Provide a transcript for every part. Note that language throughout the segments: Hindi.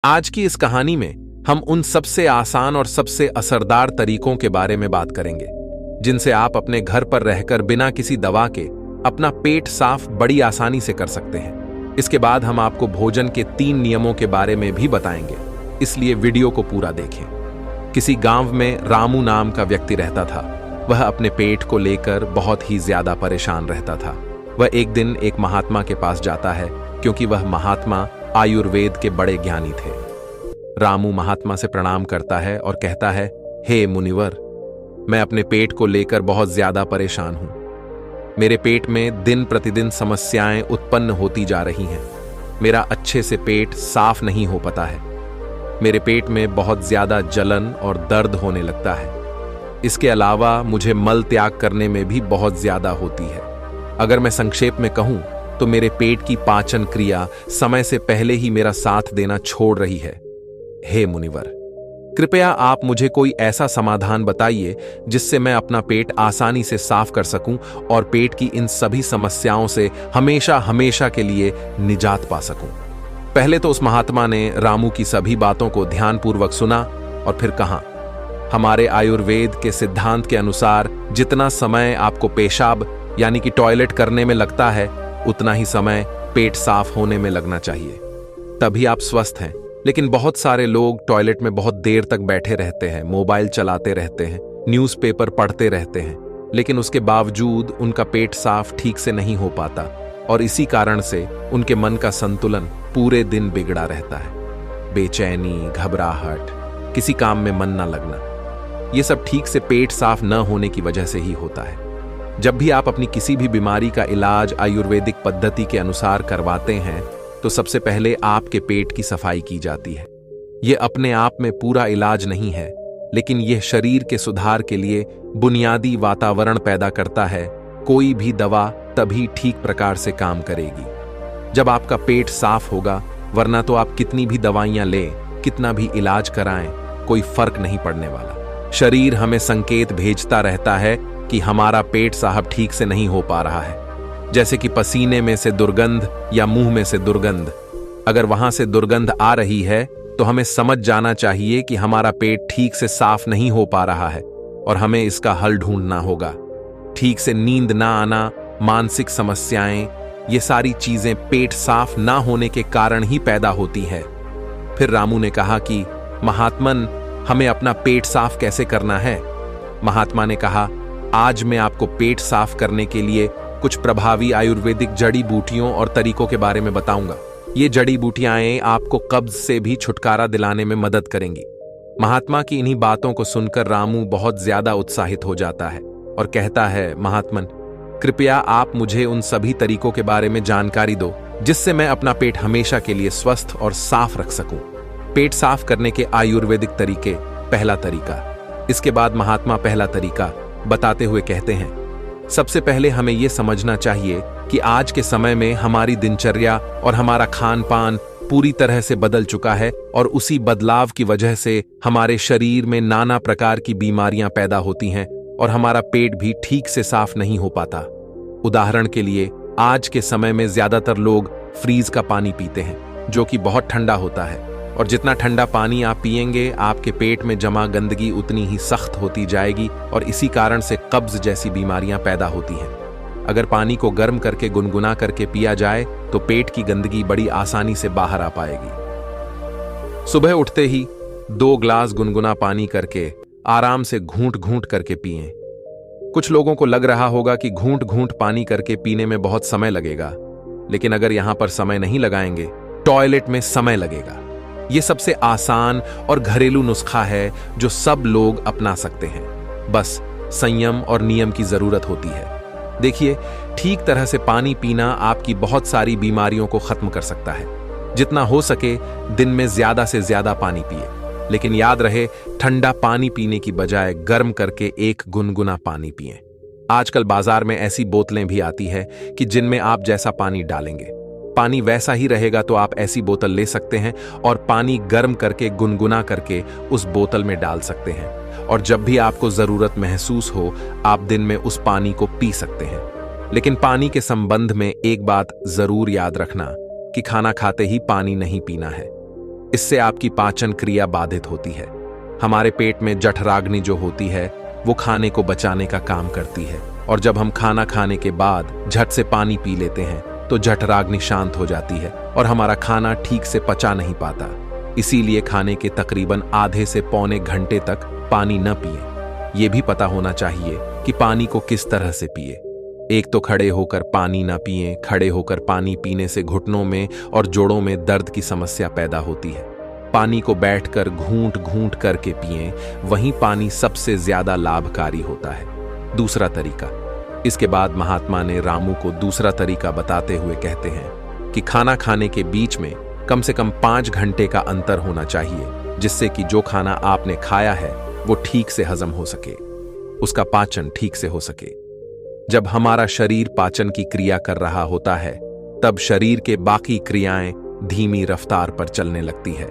आज की इस कहानी में हम उन सबसे आसान और सबसे असरदार तरीकों के बारे में बात करेंगे जिनसे आप अपने घर पर रहकर बिना किसी दवा के अपना पेट साफ बड़ी आसानी से कर सकते हैं। इसके बाद हम आपको भोजन के 3 नियमों के बारे में भी बताएंगे, इसलिए वीडियो को पूरा देखें। किसी गांव में रामू नाम का व्यक्ति रहता था। वह अपने पेट को लेकर बहुत ही ज्यादा परेशान रहता था। वह एक दिन एक महात्मा के पास जाता है क्योंकि वह महात्मा आयुर्वेद के बड़े ज्ञानी थे। रामू महात्मा से प्रणाम करता है और कहता है, हे मुनिवर, मैं अपने पेट को लेकर बहुत ज्यादा परेशान हूं। मेरे पेट में दिन प्रतिदिन समस्याएं उत्पन्न होती जा रही हैं। मेरा अच्छे से पेट साफ नहीं हो पाता है। मेरे पेट में बहुत ज्यादा जलन और दर्द होने लगता है। इसके अलावा मुझे मल त्याग करने में भी बहुत ज्यादा होती है। अगर मैं संक्षेप में कहूं तो मेरे पेट की पाचन क्रिया समय से पहले ही मेरा साथ देना छोड़ रही है। हे मुनिवर, कृपया आप मुझे कोई ऐसा समाधान बताइए जिससे मैं अपना पेट आसानी से साफ कर सकूं और पेट की इन सभी समस्याओं से हमेशा हमेशा के लिए निजात पा सकूं। पहले तो उस महात्मा ने रामू की सभी बातों को ध्यानपूर्वक सुना और फिर कहा, हमारे आयुर्वेद के सिद्धांत के अनुसार जितना समय आपको पेशाब यानी कि टॉयलेट करने में लगता है, उतना ही समय पेट साफ होने में लगना चाहिए, तभी आप स्वस्थ हैं। लेकिन बहुत सारे लोग टॉयलेट में बहुत देर तक बैठे रहते हैं, मोबाइल चलाते रहते हैं, न्यूज़पेपर पढ़ते रहते हैं, लेकिन उसके बावजूद उनका पेट साफ ठीक से नहीं हो पाता और इसी कारण से उनके मन का संतुलन पूरे दिन बिगड़ा रहता है। बेचैनी, घबराहट, किसी काम में मन न लगना, ये सब ठीक से पेट साफ न होने की वजह से ही होता है। जब भी आप अपनी किसी भी बीमारी का इलाज आयुर्वेदिक पद्धति के अनुसार करवाते हैं तो सबसे पहले आपके पेट की सफाई की जाती है। यह अपने आप में पूरा इलाज नहीं है, लेकिन यह शरीर के सुधार के लिए बुनियादी वातावरण पैदा करता है। कोई भी दवा तभी ठीक प्रकार से काम करेगी जब आपका पेट साफ होगा, वरना तो आप कितनी भी दवाइयां लें, कितना भी इलाज कराएं, कोई फर्क नहीं पड़ने वाला। शरीर हमें संकेत भेजता रहता है कि हमारा पेट साहब ठीक से नहीं हो पा रहा है, जैसे कि पसीने में से दुर्गंध या मुंह में से दुर्गंध। अगर वहां से दुर्गंध आ रही है तो हमें समझ जाना चाहिए कि हमारा पेट ठीक से साफ नहीं हो पा रहा है और हमें इसका हल ढूंढना होगा। ठीक से नींद ना आना, मानसिक समस्याएं, ये सारी चीजें पेट साफ ना होने के कारण ही पैदा होती है। फिर रामू ने कहा कि महात्मन, हमें अपना पेट साफ कैसे करना है? महात्मा ने कहा, आज मैं आपको पेट साफ करने के लिए कुछ प्रभावी आयुर्वेदिक जड़ी बूटियों और तरीकों के बारे में बताऊंगा। ये जड़ी बूटियां आपको कब्ज से भी छुटकारा दिलाने में मदद करेंगी। महात्मा की इन्हीं बातों को सुनकर रामू बहुत ज्यादा उत्साहित हो जाता है और कहता है, महात्मन, कृपया आप मुझे उन सभी तरीकों के बारे में जानकारी दो जिससे मैं अपना पेट हमेशा के लिए स्वस्थ और साफ रख सकूं। पेट साफ करने के आयुर्वेदिक तरीके। पहला तरीका। इसके बाद महात्मा पहला तरीका बताते हुए कहते हैं, सबसे पहले हमें यह समझना चाहिए कि आज के समय में हमारी दिनचर्या और हमारा खान पान पूरी तरह से बदल चुका है और उसी बदलाव की वजह से हमारे शरीर में नाना प्रकार की बीमारियां पैदा होती हैं और हमारा पेट भी ठीक से साफ नहीं हो पाता। उदाहरण के लिए, आज के समय में ज्यादातर लोग फ्रीज का पानी पीते हैं जो कि बहुत ठंडा होता है, और जितना ठंडा पानी आप पिएंगे, आपके पेट में जमा गंदगी उतनी ही सख्त होती जाएगी और इसी कारण से कब्ज जैसी बीमारियां पैदा होती हैं। अगर पानी को गर्म करके गुनगुना करके पिया जाए तो पेट की गंदगी बड़ी आसानी से बाहर आ पाएगी। सुबह उठते ही 2 ग्लास गुनगुना पानी करके आराम से घूंट घूंट करके पिएं। कुछ लोगों को लग रहा होगा कि घूंट घूंट पानी करके पीने में बहुत समय लगेगा, लेकिन अगर यहां पर समय नहीं लगाएंगे, टॉयलेट में समय लगेगा। यह सबसे आसान और घरेलू नुस्खा है जो सब लोग अपना सकते हैं। बस संयम और नियम की जरूरत होती है। देखिए, ठीक तरह से पानी पीना आपकी बहुत सारी बीमारियों को खत्म कर सकता है। जितना हो सके दिन में ज्यादा से ज्यादा पानी पिए, लेकिन याद रहे, ठंडा पानी पीने की बजाय गर्म करके एक गुनगुना पानी पिएं। आजकल बाजार में ऐसी बोतलें भी आती है कि जिनमें आप जैसा पानी डालेंगे, पानी वैसा ही रहेगा, तो आप ऐसी बोतल ले सकते हैं और पानी गर्म करके गुनगुना करके उस बोतल में डाल सकते हैं, और जब भी आपको जरूरत महसूस हो, आप दिन में उस पानी को पी सकते हैं। लेकिन पानी के संबंध में एक बात जरूर याद रखना कि खाना खाते ही पानी नहीं पीना है। इससे आपकी पाचन क्रिया बाधित होती है। हमारे पेट में जठराग्नि जो होती है वो खाने को बचाने का काम करती है, और जब हम खाना खाने के बाद झट से पानी पी लेते हैं तो जठराग्नि शांत हो जाती है और हमारा खाना ठीक से पचा नहीं पाता। इसीलिए खाने के तकरीबन आधे से पौने घंटे तक पानी न पिएं। ये भी पता होना चाहिए कि पानी को किस तरह से पिए। एक तो खड़े होकर पानी न पिएं। खड़े होकर पानी पीने से घुटनों में और जोड़ों में दर्द की समस्या पैदा होती है। पानी को बैठकर घूंट घूंट करके पिएं, वहीं पानी सबसे ज्यादा लाभकारी होता है। दूसरा तरीका। इसके बाद महात्मा ने रामू को दूसरा तरीका बताते हुए कहते हैं कि खाना खाने के बीच में कम से कम 5 घंटे का अंतर होना चाहिए, जिससे कि जो खाना आपने खाया है वो ठीक से हजम हो सके, उसका पाचन ठीक से हो सके। जब हमारा शरीर पाचन की क्रिया कर रहा होता है तब शरीर के बाकी क्रियाएं धीमी रफ्तार पर चलने लगती है।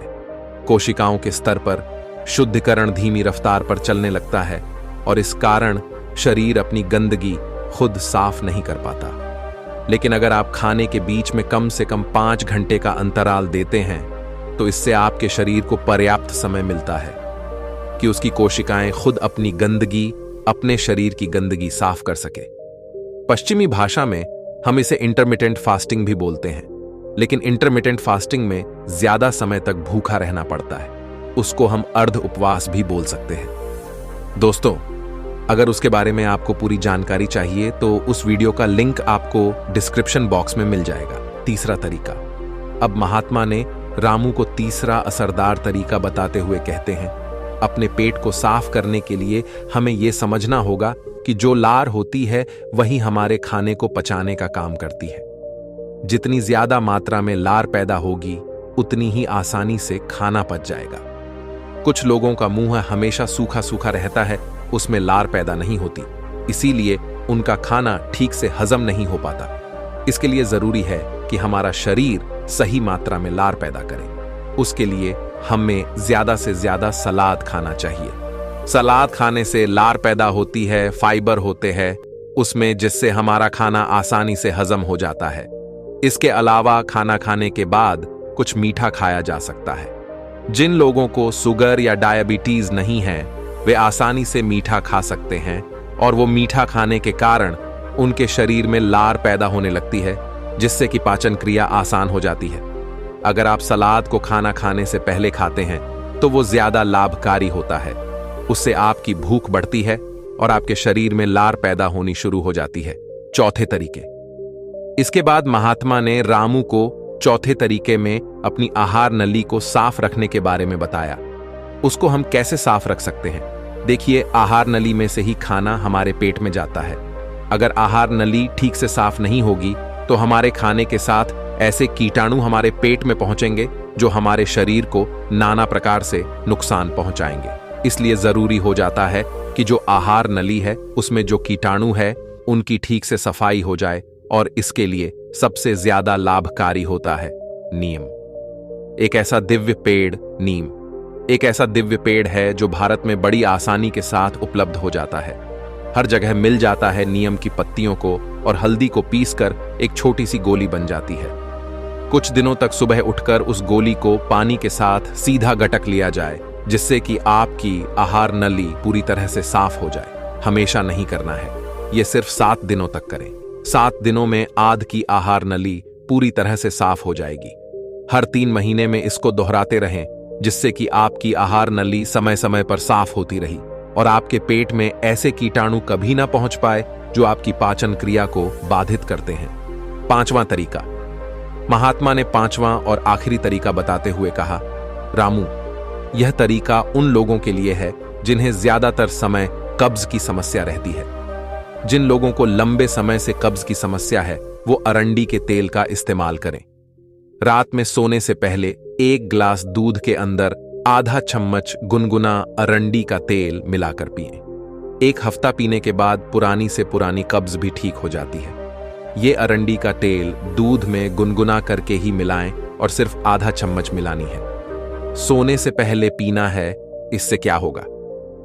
कोशिकाओं के स्तर पर शुद्धिकरण धीमी रफ्तार पर चलने लगता है और इस कारण शरीर अपनी गंदगी खुद साफ नहीं कर पाता। लेकिन अगर आप खाने के बीच में कम से कम 5 घंटे का अंतराल देते हैं तो इससे आपके शरीर को पर्याप्त समय मिलता है कि उसकी कोशिकाएं खुद अपनी गंदगी, अपने शरीर की गंदगी साफ कर सके। पश्चिमी भाषा में हम इसे इंटरमिटेंट फास्टिंग भी बोलते हैं, लेकिन इंटरमिटेंट फास्टिंग में ज्यादा समय तक भूखा रहना पड़ता है। उसको हम अर्ध उपवास भी बोल सकते हैं। दोस्तों, अगर उसके बारे में आपको पूरी जानकारी चाहिए तो उस वीडियो का लिंक आपको डिस्क्रिप्शन बॉक्स में मिल जाएगा। तीसरा तरीका। अब महात्मा ने रामू को तीसरा असरदार तरीका बताते हुए कहते हैं, अपने पेट को साफ करने के लिए हमें यह समझना होगा कि जो लार होती है वही हमारे खाने को पचाने का काम करती है। जितनी ज्यादा मात्रा में लार पैदा होगी उतनी ही आसानी से खाना पच जाएगा। कुछ लोगों का मुंह हमेशा सूखा सूखा रहता है, उसमें लार पैदा नहीं होती, इसीलिए उनका खाना ठीक से हजम नहीं हो पाता। इसके लिए जरूरी है कि हमारा शरीर सही मात्रा में लार पैदा करे। उसके लिए हमें ज्यादा से ज्यादा सलाद खाना चाहिए। सलाद खाने से लार पैदा होती है, फाइबर होते हैं उसमें, जिससे हमारा खाना आसानी से हजम हो जाता है। इसके अलावा खाना खाने के बाद कुछ मीठा खाया जा सकता है। जिन लोगों को शुगर या डायबिटीज नहीं है वे आसानी से मीठा खा सकते हैं, और वो मीठा खाने के कारण उनके शरीर में लार पैदा होने लगती है, जिससे कि पाचन क्रिया आसान हो जाती है। अगर आप सलाद को खाना खाने से पहले खाते हैं तो वो ज्यादा लाभकारी होता है। उससे आपकी भूख बढ़ती है और आपके शरीर में लार पैदा होनी शुरू हो जाती है। चौथे तरीके। इसके बाद महात्मा ने रामू को चौथे तरीके में अपनी आहार नली को साफ रखने के बारे में बताया। उसको हम कैसे साफ रख सकते हैं? देखिए, आहार नली में से ही खाना हमारे पेट में जाता है। अगर आहार नली ठीक से साफ नहीं होगी तो हमारे खाने के साथ ऐसे कीटाणु हमारे पेट में पहुंचेंगे जो हमारे शरीर को नाना प्रकार से नुकसान पहुंचाएंगे। इसलिए जरूरी हो जाता है कि जो आहार नली है उसमें जो कीटाणु है उनकी ठीक से सफाई हो जाए, और इसके लिए सबसे ज्यादा लाभकारी होता है नीम। एक ऐसा दिव्य पेड़ नीम एक ऐसा दिव्य पेड़ है जो भारत में बड़ी आसानी के साथ उपलब्ध हो जाता है। हर जगह मिल जाता है नीम की पत्तियों को, और हल्दी को पीसकर एक छोटी सी गोली बन जाती है। कुछ दिनों तक सुबह उठकर उस गोली को पानी के साथ सीधा गटक लिया जाए, जिससे कि आपकी आहार नली पूरी तरह से साफ हो जाए। हमेशा नहीं करना है, यह सिर्फ 7 दिनों तक करें। 7 दिनों में आध की आहार नली पूरी तरह से साफ हो जाएगी। हर 3 महीने में इसको दोहराते रहें, जिससे कि आपकी आहार नली समय समय पर साफ होती रही और आपके पेट में ऐसे कीटाणु कभी ना पहुंच पाए जो आपकी पाचन क्रिया को बाधित करते हैं। 5वां तरीका। महात्मा ने 5वां और आखिरी तरीका बताते हुए कहा, रामू, यह तरीका उन लोगों के लिए है जिन्हें ज्यादातर समय कब्ज की समस्या रहती है। जिन लोगों को लंबे समय से कब्ज की समस्या है वो अरंडी के तेल का इस्तेमाल करें। रात में सोने से पहले 1 गिलास दूध के अंदर आधा चम्मच गुनगुना अरंडी का तेल मिलाकर पिएं। 1 हफ्ता पीने के बाद पुरानी से पुरानी कब्ज भी ठीक हो जाती है। ये अरंडी का तेल दूध में गुनगुना करके ही मिलाएं और सिर्फ आधा चम्मच मिलानी है। सोने से पहले पीना है। इससे क्या होगा?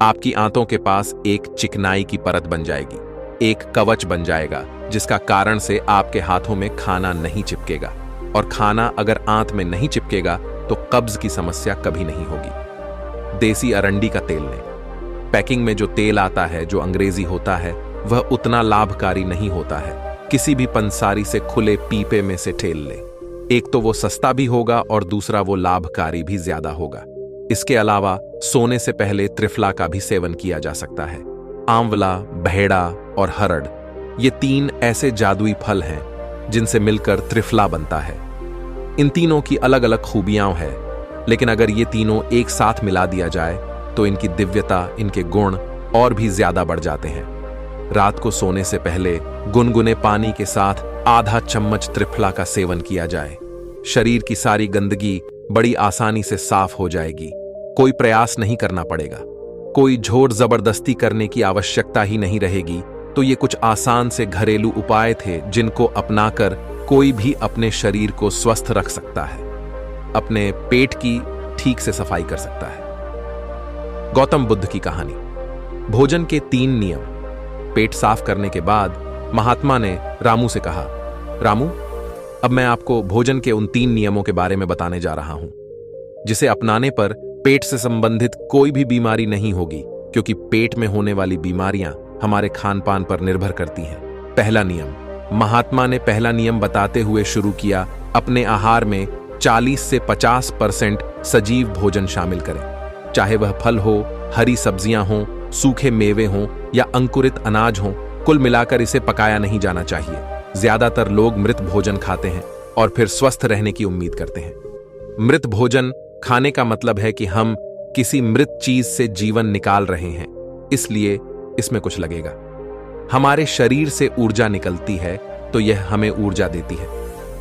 आपकी आंतों के पास एक चिकनाई की परत बन जाएगी, एक कवच बन जाएगा, जिसका कारण से आपके हाथों में खाना नहीं चिपकेगा। और खाना अगर आंत में नहीं चिपकेगा तो कब्ज की समस्या कभी नहीं होगी। देसी अरंडी का तेल लें। पैकिंग में जो तेल आता है, जो अंग्रेजी होता है, वह उतना लाभकारी नहीं होता है। किसी भी पंसारी से खुले पीपे में से तेल ले। एक तो वो सस्ता भी होगा और दूसरा वो लाभकारी भी ज्यादा होगा। इसके अलावा सोने से पहले त्रिफला का भी सेवन किया जा सकता है। आंवला, बहेड़ा और हरड़, ये 3 ऐसे जादुई फल हैं जिनसे मिलकर त्रिफला बनता है। इन तीनों की अलग अलग खूबियां हैं, लेकिन अगर ये तीनों एक साथ मिला दिया जाए तो इनकी दिव्यता, इनके गुण और भी ज्यादा बढ़ जाते हैं। रात को सोने से पहले गुनगुने पानी के साथ आधा चम्मच त्रिफला का सेवन किया जाए। शरीर की सारी गंदगी बड़ी आसानी से साफ हो जाएगी। कोई प्रयास नहीं करना पड़ेगा, कोई जोर जबरदस्ती करने की आवश्यकता ही नहीं रहेगी। तो ये कुछ आसान से घरेलू उपाय थे जिनको अपनाकर कोई भी अपने शरीर को स्वस्थ रख सकता है, अपने पेट की ठीक से सफाई कर सकता है। गौतम बुद्ध की कहानी। भोजन के 3 नियम। पेट साफ करने के बाद महात्मा ने रामू से कहा, रामू, अब मैं आपको भोजन के उन 3 नियमों के बारे में बताने जा रहा हूं, जिसे अपनाने पर पेट से संबंधित कोई भी बीमारी नहीं होगी, क्योंकि पेट में होने वाली बीमारियां हमारे खान पान पर निर्भर करती हैं। पहला नियम। महात्मा ने पहला नियम बताते हुए शुरू किया, अपने आहार में 40 से 50% सजीव भोजन शामिल करें। चाहे वह फल हो, हरी सब्जियां हों, सूखे मेवे हों या अंकुरित अनाज हों, कुल मिलाकर इसे पकाया नहीं जाना चाहिए। ज्यादातर लोग मृत भोजन खाते हैं और फिर स्वस्थ रहने की उम्मीद करते हैं। मृत भोजन खाने का मतलब है कि हम किसी मृत चीज से जीवन निकाल रहे हैं, इसलिए इसमें कुछ लगेगा। हमारे शरीर से ऊर्जा निकलती है तो यह हमें ऊर्जा देती है।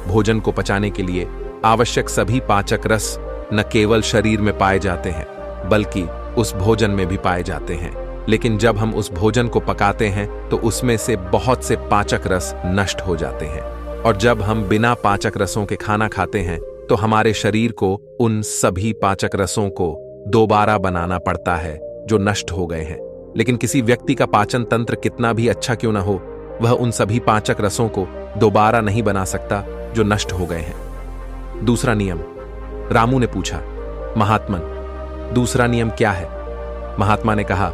भोजन को पचाने के लिए आवश्यक सभी पाचक रस न केवल शरीर में पाए जाते हैं, बल्कि उस भोजन में भी पाए जाते हैं। लेकिन जब हम उस भोजन को पकाते हैं तो उसमें से बहुत से पाचक रस नष्ट हो जाते हैं, और जब हम बिना पाचक रसों के खाना खाते हैं तो हमारे शरीर को उन सभी पाचक रसों को दोबारा बनाना पड़ता है जो नष्ट हो गए हैं। लेकिन किसी व्यक्ति का पाचन तंत्र कितना भी अच्छा क्यों ना हो, वह उन सभी पाचक रसों को दोबारा नहीं बना सकता जो नष्ट हो गए हैं। दूसरा नियम। रामू ने पूछा, महात्मन, दूसरा नियम क्या है? महात्मा ने कहा,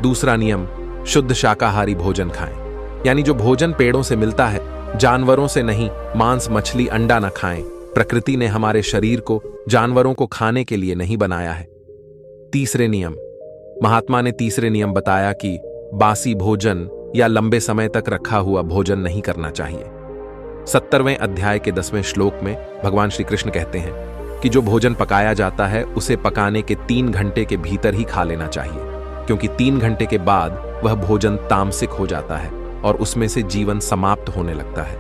दूसरा नियम शुद्ध शाकाहारी भोजन खाएं। यानी जो भोजन पेड़ों से मिलता है, जानवरों से नहीं। मांस, मछली, अंडा न खाएं। प्रकृति ने हमारे शरीर को जानवरों को खाने के लिए नहीं बनाया है। तीसरे नियम। महात्मा ने तीसरे नियम बताया कि बासी भोजन या लंबे समय तक रखा हुआ भोजन नहीं करना चाहिए। 70वें अध्याय के 10वें श्लोक में भगवान श्री कृष्ण कहते हैं कि जो भोजन पकाया जाता है उसे पकाने के 3 घंटे के भीतर ही खा लेना चाहिए, क्योंकि 3 घंटे के बाद वह भोजन तामसिक हो जाता है और उसमें से जीवन समाप्त होने लगता है।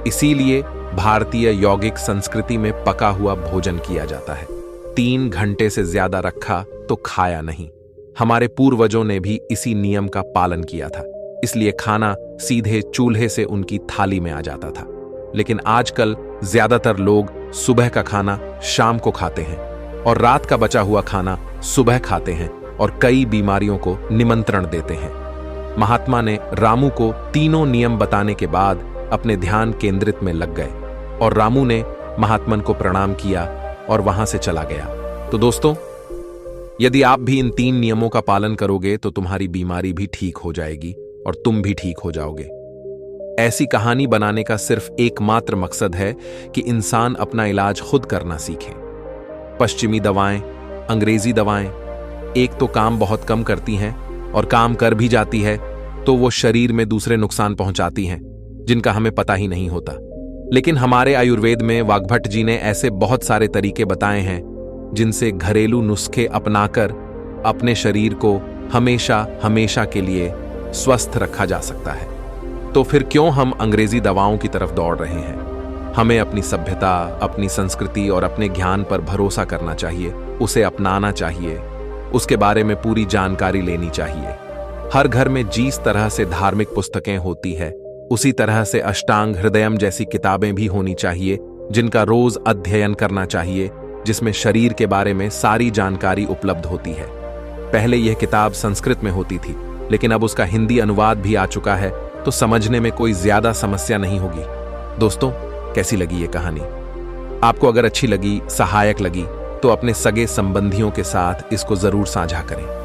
इसीलिए भारतीय यौगिक संस्कृति में पका हुआ भोजन किया जाता है। 3 घंटे से ज्यादा रखा तो खाया नहीं। हमारे पूर्वजों ने भी इसी नियम का पालन किया था, इसलिए खाना सीधे चूल्हे से उनकी थाली में आ जाता था। लेकिन आजकल ज्यादातर लोग सुबह का खाना शाम को खाते हैं और रात का बचा हुआ खाना सुबह खाते हैं और कई बीमारियों को निमंत्रण देते हैं। महात्मा ने रामू को तीनों नियम बताने के बाद अपने ध्यान केंद्रित में लग गए और रामू ने महात्मन को प्रणाम किया और वहां से चला गया। तो दोस्तों, यदि आप भी इन 3 नियमों का पालन करोगे तो तुम्हारी बीमारी भी ठीक हो जाएगी और तुम भी ठीक हो जाओगे। ऐसी कहानी बनाने का सिर्फ एकमात्र मकसद है कि इंसान अपना इलाज खुद करना सीखे। पश्चिमी दवाएं, अंग्रेजी दवाएं एक तो काम बहुत कम करती हैं और काम कर भी जाती है तो वो शरीर में दूसरे नुकसान पहुंचाती हैं जिनका हमें पता ही नहीं होता। लेकिन हमारे आयुर्वेद में वाग्भट जी ने ऐसे बहुत सारे तरीके बताए हैं जिनसे घरेलू नुस्खे अपनाकर अपने शरीर को हमेशा हमेशा के लिए स्वस्थ रखा जा सकता है। तो फिर क्यों हम अंग्रेजी दवाओं की तरफ दौड़ रहे हैं? हमें अपनी सभ्यता, अपनी संस्कृति और अपने ज्ञान पर भरोसा करना चाहिए, उसे अपनाना चाहिए, उसके बारे में पूरी जानकारी लेनी चाहिए। हर घर में जिस तरह से धार्मिक पुस्तकें होती है, उसी तरह से अष्टांग हृदयम जैसी किताबें भी होनी चाहिए जिनका रोज अध्ययन करना चाहिए, जिसमें शरीर के बारे में सारी जानकारी उपलब्ध होती है। पहले यह किताब संस्कृत में होती थी, लेकिन अब उसका हिंदी अनुवाद भी आ चुका है, तो समझने में कोई ज्यादा समस्या नहीं होगी। दोस्तों, कैसी लगी ये कहानी? आपको अगर अच्छी लगी, सहायक लगी, तो अपने सगे संबंधियों के साथ इसको जरूर साझा करें।